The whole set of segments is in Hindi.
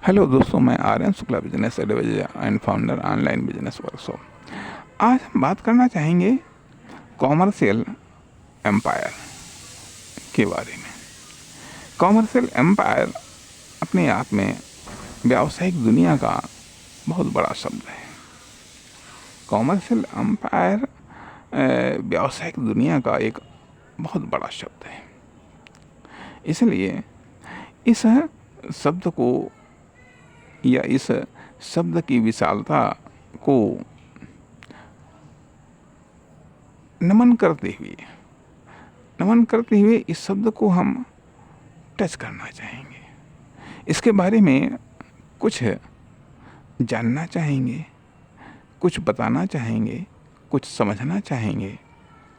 हेलो दोस्तों, मैं Aryan Shukla, business advisor and founder online business workshop. आज हम बात करना चाहेंगे कॉमर्शियल एम्पायर के बारे में। कॉमर्शियल एम्पायर अपने आप में व्यावसायिक दुनिया का बहुत बड़ा शब्द है। कॉमर्शियल एम्पायर व्यावसायिक दुनिया का एक बहुत बड़ा शब्द है। इसलिए इस शब्द को या इस शब्द की विशालता को नमन करते हुए इस शब्द को हम टच करना चाहेंगे। इसके बारे में कुछ जानना चाहेंगे, कुछ बताना चाहेंगे, कुछ समझना चाहेंगे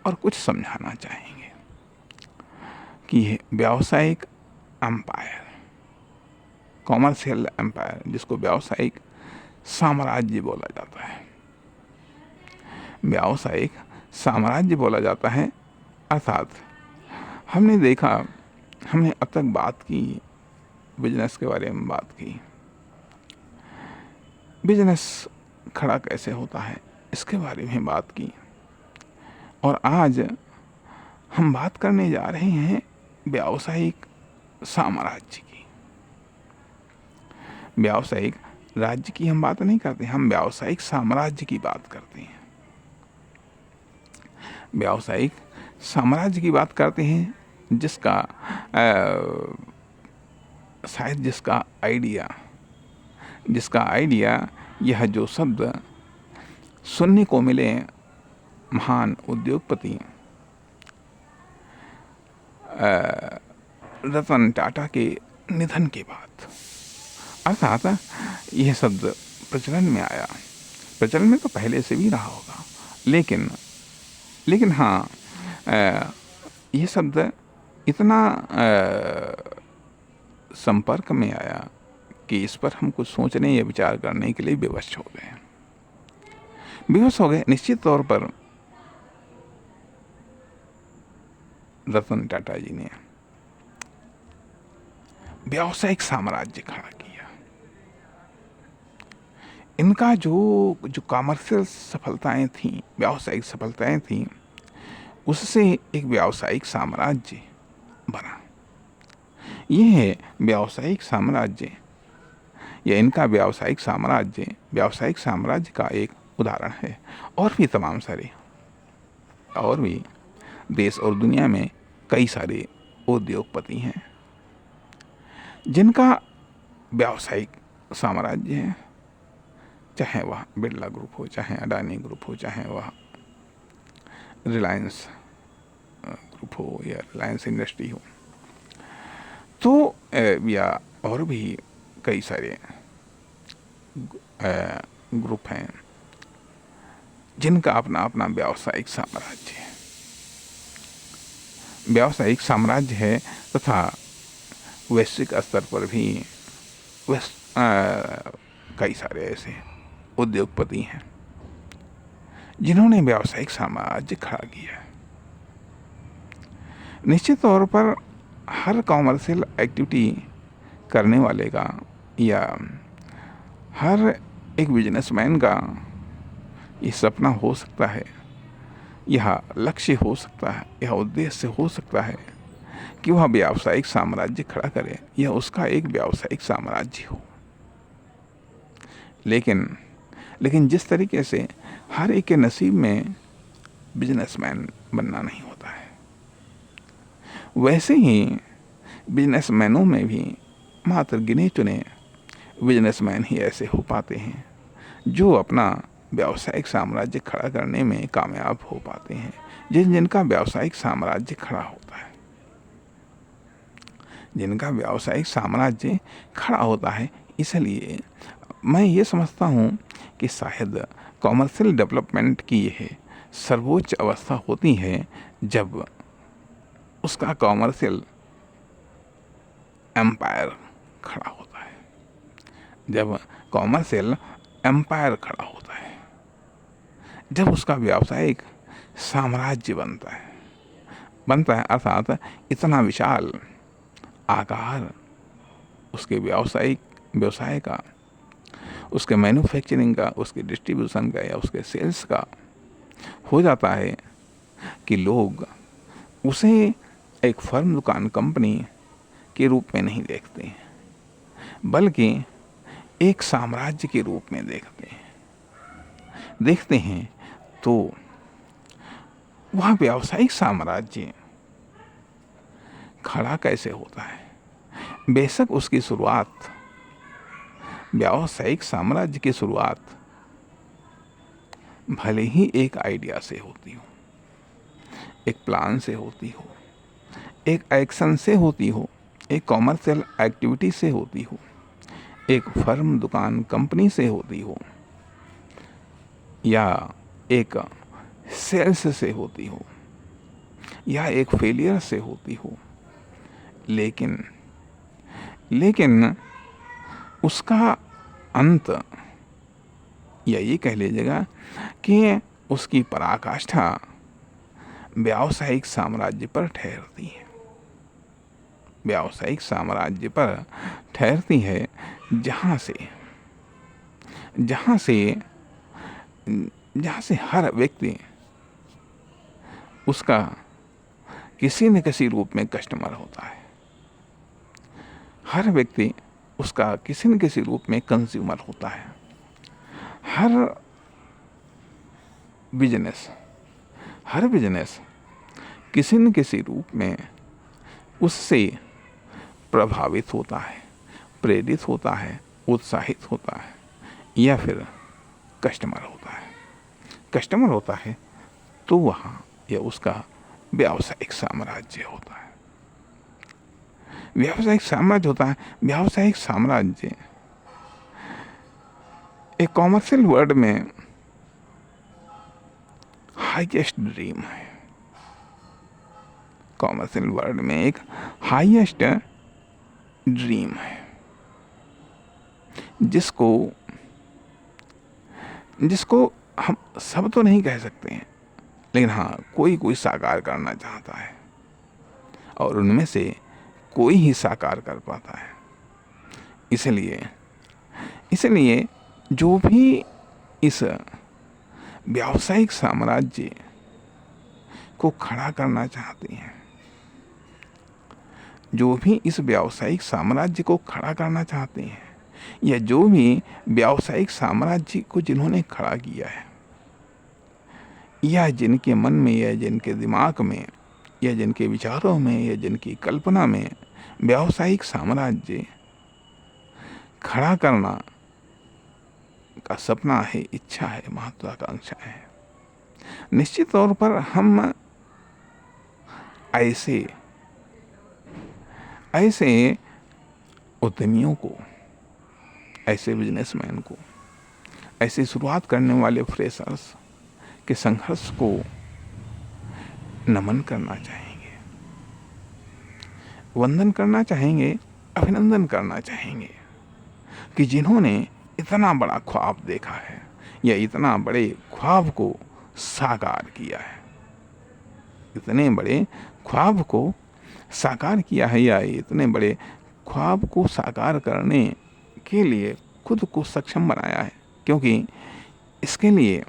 और कुछ समझाना चाहेंगे कि व्यावसायिक एम्पायर, कॉमर्शियल एम्पायर, जिसको व्यावसायिक साम्राज्य बोला जाता है, व्यावसायिक साम्राज्य बोला जाता है। अर्थात हमने अब तक बात की, बिजनेस के बारे में बात की, बिजनेस खड़ा कैसे होता है इसके बारे में बात की, और आज हम बात करने जा रहे हैं व्यावसायिक साम्राज्य की। व्यावसायिक राज्य की हम बात नहीं करते, हम व्यावसायिक साम्राज्य की बात करते हैं। व्यावसायिक साम्राज्य की बात करते हैं शायद जिसका आइडिया यह जो शब्द सुनने को मिले महान उद्योगपति रतन टाटा के निधन के बाद। अर्थात यह शब्द प्रचलन में आया। प्रचलन में तो पहले से भी रहा होगा, लेकिन हाँ, यह शब्द इतना संपर्क में आया कि इस पर हम कुछ सोचने या विचार करने के लिए विवश हो गए। निश्चित तौर पर रतन टाटा जी ने व्यावसायिक साम्राज्य खड़ा किया। इनका जो कॉमर्शियल सफलताएं थीं, व्यावसायिक सफलताएं थीं, उससे एक व्यावसायिक साम्राज्य बना। यह है व्यावसायिक साम्राज्य, या इनका व्यावसायिक साम्राज्य का एक उदाहरण है। और भी तमाम सारे, और भी देश और दुनिया में कई सारे उद्योगपति हैं जिनका व्यावसायिक साम्राज्य है, चाहे वह बिरला ग्रुप हो, चाहे अडानी ग्रुप हो, चाहे वह रिलायंस ग्रुप हो या रिलायंस इंडस्ट्री हो, तो या और भी कई सारे ग्रुप हैं जिनका अपना अपना व्यावसायिक साम्राज्य है तथा वैश्विक स्तर पर भी कई सारे ऐसे उद्योगपति हैं जिन्होंने व्यावसायिक साम्राज्य खड़ा किया। निश्चित तौर पर हर कॉमर्शियल एक्टिविटी करने वाले का या हर एक बिजनेसमैन का ये सपना हो सकता है, यह लक्ष्य हो सकता है, यह उद्देश्य हो सकता है कि वह व्यावसायिक साम्राज्य खड़ा करे या उसका एक व्यावसायिक साम्राज्य हो। लेकिन जिस तरीके से हर एक के नसीब में बिजनेसमैन बनना नहीं होता है, वैसे ही बिजनेसमैनों में भी मात्र गिने चुने बिजनेसमैन ही ऐसे हो पाते हैं जो अपना व्यावसायिक साम्राज्य खड़ा करने में कामयाब हो पाते हैं, जिनका व्यावसायिक साम्राज्य खड़ा होता है, जिनका व्यावसायिक साम्राज्य खड़ा होता है। इसलिए मैं ये समझता हूँ कि शायद कॉमर्शियल डेवलपमेंट की यह सर्वोच्च अवस्था होती है जब उसका कॉमर्शियल एम्पायर खड़ा होता है, जब कॉमर्शियल एम्पायर खड़ा होता है, जब उसका व्यावसायिक साम्राज्य बनता है। अर्थात इतना विशाल आकार उसके व्यावसायिक व्यवसाय का, उसके मैन्युफैक्चरिंग का, उसके डिस्ट्रीब्यूशन का या उसके सेल्स का हो जाता है कि लोग उसे एक फर्म, दुकान, कंपनी के रूप में नहीं देखते हैं, बल्कि एक साम्राज्य के रूप में देखते हैं। तो वह व्यावसायिक साम्राज्य खड़ा कैसे होता है? बेशक उसकी शुरुआत, व्यावसायिक साम्राज्य की शुरुआत भले ही एक आइडिया से होती हो, एक प्लान से होती हो, एक एक्शन से होती हो, एक कॉमर्शियल एक्टिविटी से होती हो, एक फर्म, दुकान, कंपनी से होती हो, या एक सेल्स से होती हो, या एक फेलियर से होती हो, लेकिन उसका अंत, या ये कह लीजिएगा कि उसकी पराकाष्ठा व्यावसायिक साम्राज्य पर ठहरती है। व्यावसायिक साम्राज्य पर ठहरती है, जहाँ से हर व्यक्ति उसका किसी न किसी रूप में कस्टमर होता है, हर व्यक्ति उसका किसी न किसी रूप में कंज्यूमर होता है। हर बिजनेस किसी न किसी रूप में उससे प्रभावित होता है, प्रेरित होता है, उत्साहित होता है, या फिर कस्टमर होता है तो वहाँ यह उसका व्यावसायिक साम्राज्य होता है। व्यावसायिक साम्राज्य एक कॉमर्शियल वर्ल्ड में हाईएस्ट ड्रीम है। कॉमर्शियल वर्ल्ड में एक हाईएस्ट ड्रीम है, जिसको हम सब तो नहीं कह सकते हैं, लेकिन हाँ, कोई साकार करना चाहता है, और उनमें से कोई ही साकार कर पाता है। इसलिए जो भी इस व्यावसायिक साम्राज्य को खड़ा करना चाहते हैं, या जो भी व्यावसायिक साम्राज्य को जिन्होंने खड़ा किया है, या जिनके मन में, या जिनके दिमाग में, या जिनके विचारों में, या जिनकी कल्पना में व्यावसायिक साम्राज्य खड़ा करना का सपना है, इच्छा है, महत्वाकांक्षा है, निश्चित तौर पर हम ऐसे उद्यमियों को, ऐसे बिजनेसमैन को, ऐसे शुरुआत करने वाले फ्रेशर्स के संघर्ष को नमन करना चाहेंगे, वंदन करना चाहेंगे, अभिनंदन करना चाहेंगे कि जिन्होंने इतना बड़ा ख्वाब देखा है, या इतना बड़े ख्वाब को साकार किया है, इतने बड़े ख्वाब को साकार किया है, या इतने बड़े ख्वाब को साकार करने के लिए खुद को सक्षम बनाया है। क्योंकि इसके लिए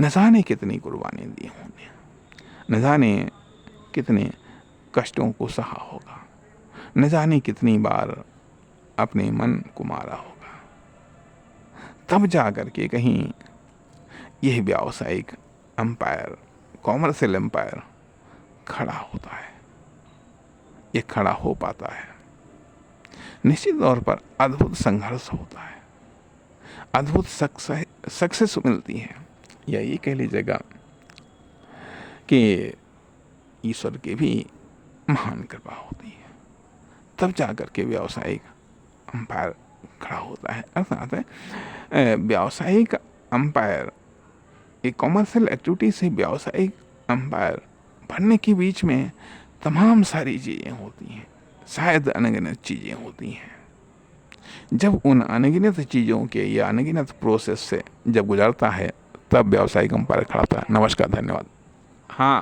न जाने कितनी कुर्बानी दी होंगी, न जाने कितने कष्टों को सहा होगा, न जाने कितनी बार अपने मन को मारा होगा, तब जाकर के कहीं यह व्यावसायिक एम्पायर, कॉमर्शियल एम्पायर खड़ा होता है, ये खड़ा हो पाता है। निश्चित तौर पर अद्भुत संघर्ष होता है, अद्भुत सक्सेस मिलती है, या ये कह लीजिएगा कि ईश्वर की भी महान कृपा होती है, तब जाकर के व्यावसायिक एम्पायर खड़ा होता है। अर्थात व्यावसायिक एम्पायर, एक कॉमर्शियल एक्टिविटी से व्यावसायिक एम्पायर बनने के बीच में तमाम सारी चीज़ें होती हैं, शायद अनगिनत चीज़ें होती हैं। जब उन अनगिनत चीज़ों के या अनगिनत प्रोसेस से जब गुजरता है, तब व्यावसायिक एम्पायर खड़ा होता है। नमस्कार, धन्यवाद। हाँ।